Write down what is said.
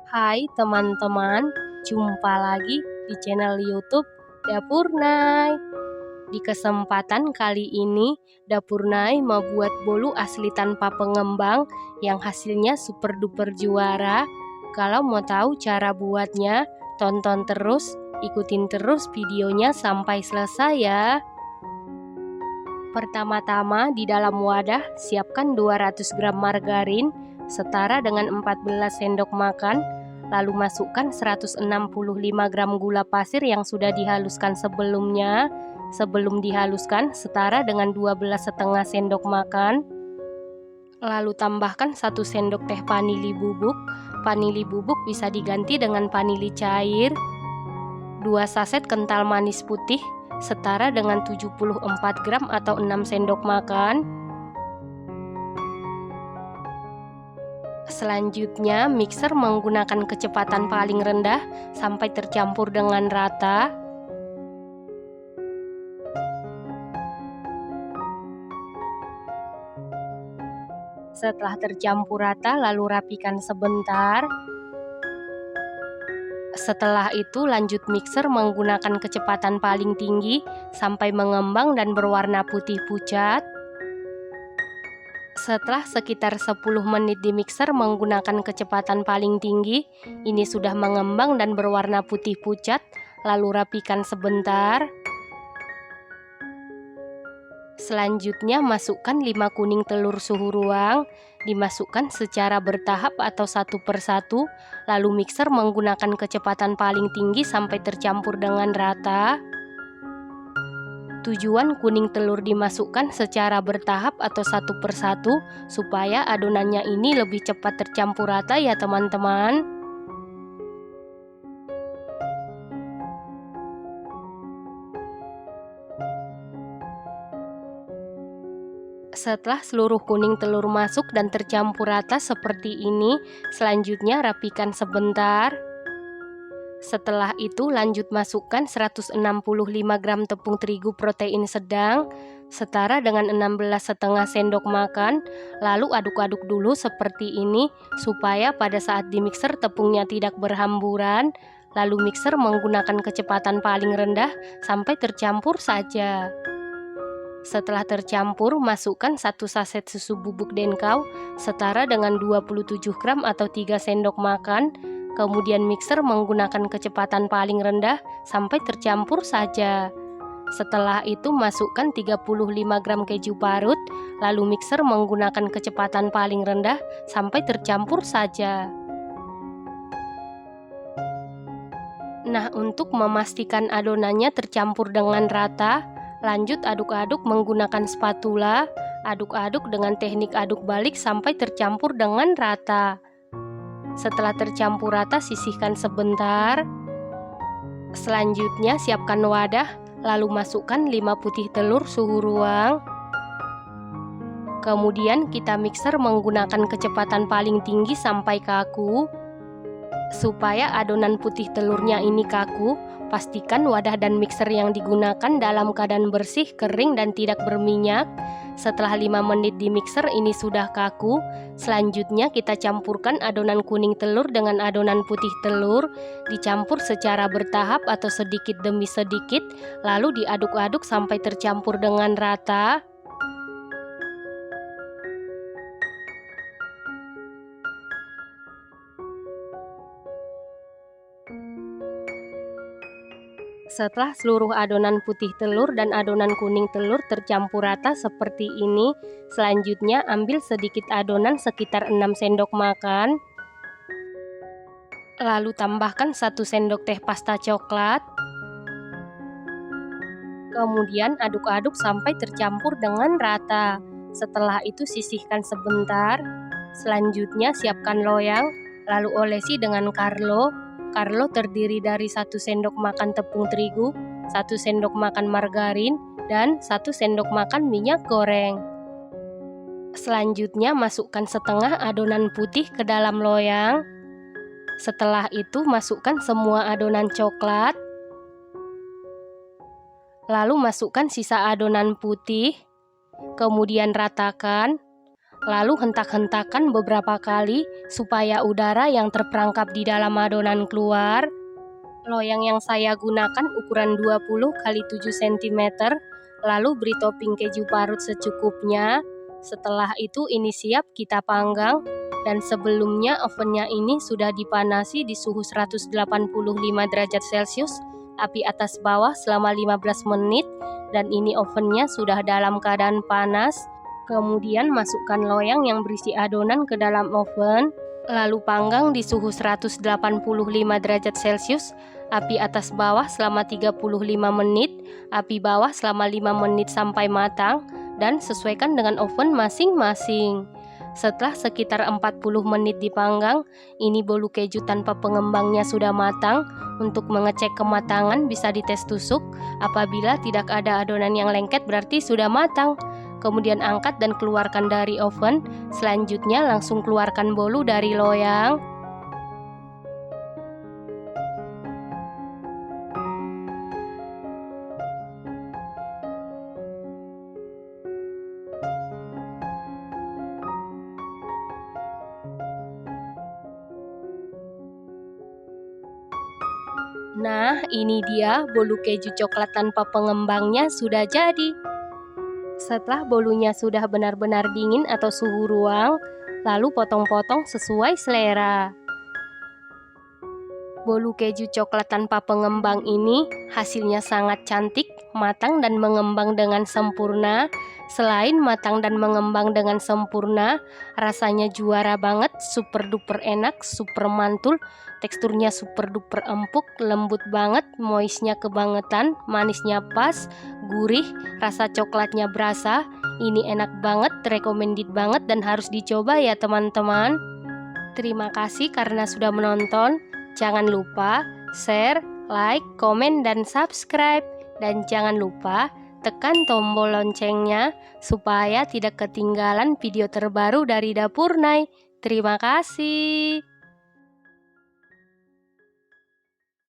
Hai teman-teman, jumpa lagi di channel YouTube Dapur Nay. Di kesempatan kali ini, Dapur Nay membuat bolu asli tanpa pengembang yang hasilnya super duper juara. Kalau mau tahu cara buatnya, tonton terus, ikutin terus videonya sampai selesai ya. Pertama-tama di dalam wadah siapkan 200 gram margarin setara dengan 14 sendok makan. Lalu masukkan 165 gram gula pasir yang sudah dihaluskan sebelumnya. Sebelum dihaluskan setara dengan 12,5 sendok makan. Lalu tambahkan 1 sendok teh vanili bubuk. Vanili bubuk bisa diganti dengan vanili cair. 2 saset kental manis putih setara dengan 74 gram atau 6 sendok makan. Selanjutnya, mixer menggunakan kecepatan paling rendah sampai tercampur dengan rata. Setelah tercampur rata, lalu rapikan sebentar. Setelah itu lanjut mixer menggunakan kecepatan paling tinggi sampai mengembang dan berwarna putih pucat. Setelah sekitar 10 menit di mixer menggunakan kecepatan paling tinggi, ini sudah mengembang dan berwarna putih pucat, lalu rapikan sebentar. Selanjutnya masukkan 5 kuning telur suhu ruang, dimasukkan secara bertahap atau satu persatu, lalu mixer menggunakan kecepatan paling tinggi sampai tercampur dengan rata. Tujuan kuning telur dimasukkan secara bertahap atau satu persatu supaya adonannya ini lebih cepat tercampur rata ya teman-teman. Setelah seluruh kuning telur masuk dan tercampur rata seperti ini, selanjutnya rapikan sebentar. Setelah itu lanjut masukkan 165 gram tepung terigu protein sedang setara dengan 16,5 sendok makan. Lalu aduk-aduk dulu seperti ini supaya pada saat di mixer tepungnya tidak berhamburan. Lalu mixer menggunakan kecepatan paling rendah sampai tercampur saja. Setelah tercampur, masukkan 1 saset susu bubuk denkau setara dengan 27 gram atau 3 sendok makan. Kemudian mixer menggunakan kecepatan paling rendah sampai tercampur saja. Setelah itu masukkan 35 gram keju parut, lalu mixer menggunakan kecepatan paling rendah sampai tercampur saja. Nah, untuk memastikan adonannya tercampur dengan rata, lanjut aduk-aduk menggunakan spatula. Aduk-aduk dengan teknik aduk balik sampai tercampur dengan rata. Setelah tercampur rata, sisihkan sebentar. Selanjutnya siapkan wadah, lalu masukkan 5 putih telur suhu ruang. Kemudian kita mixer menggunakan kecepatan paling tinggi sampai kaku. Supaya adonan putih telurnya ini kaku, pastikan wadah dan mixer yang digunakan dalam keadaan bersih, kering, dan tidak berminyak. Setelah 5 menit di mixer ini sudah kaku. Selanjutnya kita campurkan adonan kuning telur dengan adonan putih telur, dicampur secara bertahap atau sedikit demi sedikit, lalu diaduk-aduk sampai tercampur dengan rata. Setelah seluruh adonan putih telur dan adonan kuning telur tercampur rata seperti ini, selanjutnya ambil sedikit adonan sekitar 6 sendok makan. Lalu tambahkan 1 sendok teh pasta coklat. Kemudian aduk-aduk sampai tercampur dengan rata. Setelah itu sisihkan sebentar. Selanjutnya siapkan loyang, lalu olesi dengan Carlo. Carlo terdiri dari 1 sendok makan tepung terigu, 1 sendok makan margarin, dan 1 sendok makan minyak goreng. Selanjutnya masukkan setengah adonan putih ke dalam loyang. Setelah itu masukkan semua adonan coklat. Lalu masukkan sisa adonan putih. Kemudian ratakan. Lalu hentak-hentakan beberapa kali supaya udara yang terperangkap di dalam adonan keluar. Loyang yang saya gunakan ukuran 20 x 7 cm. Lalu beri topping keju parut secukupnya. Setelah itu ini siap kita panggang. Dan sebelumnya ovennya ini sudah dipanasi di suhu 185 derajat Celcius, api atas bawah selama 15 menit. Dan ini ovennya sudah dalam keadaan panas. Kemudian masukkan loyang yang berisi adonan ke dalam oven. Lalu panggang di suhu 185 derajat Celcius, api atas bawah selama 35 menit, api bawah selama 5 menit sampai matang, dan sesuaikan dengan oven masing-masing. Setelah sekitar 40 menit dipanggang, ini bolu keju tanpa pengembangnya sudah matang. Untuk mengecek kematangan bisa dites tusuk. Apabila tidak ada adonan yang lengket berarti sudah matang. Kemudian angkat dan keluarkan dari oven. Selanjutnya langsung keluarkan bolu dari loyang. Nah, ini dia bolu keju coklat tanpa pengembangnya sudah jadi. Setelah bolunya sudah benar-benar dingin atau suhu ruang, lalu potong-potong sesuai selera. Bolu keju coklat tanpa pengembang ini hasilnya sangat cantik, matang dan mengembang dengan sempurna. Selain matang dan mengembang dengan sempurna, rasanya juara banget, super duper enak, super mantul, teksturnya super duper empuk, lembut banget, moistnya kebangetan, manisnya pas, gurih, rasa coklatnya berasa. Ini enak banget, recommended banget dan harus dicoba ya teman-teman. Terima kasih karena sudah menonton. Jangan lupa share, like, komen, dan subscribe. Dan jangan lupa tekan tombol loncengnya supaya tidak ketinggalan video terbaru dari Dapur Nay. Terima kasih.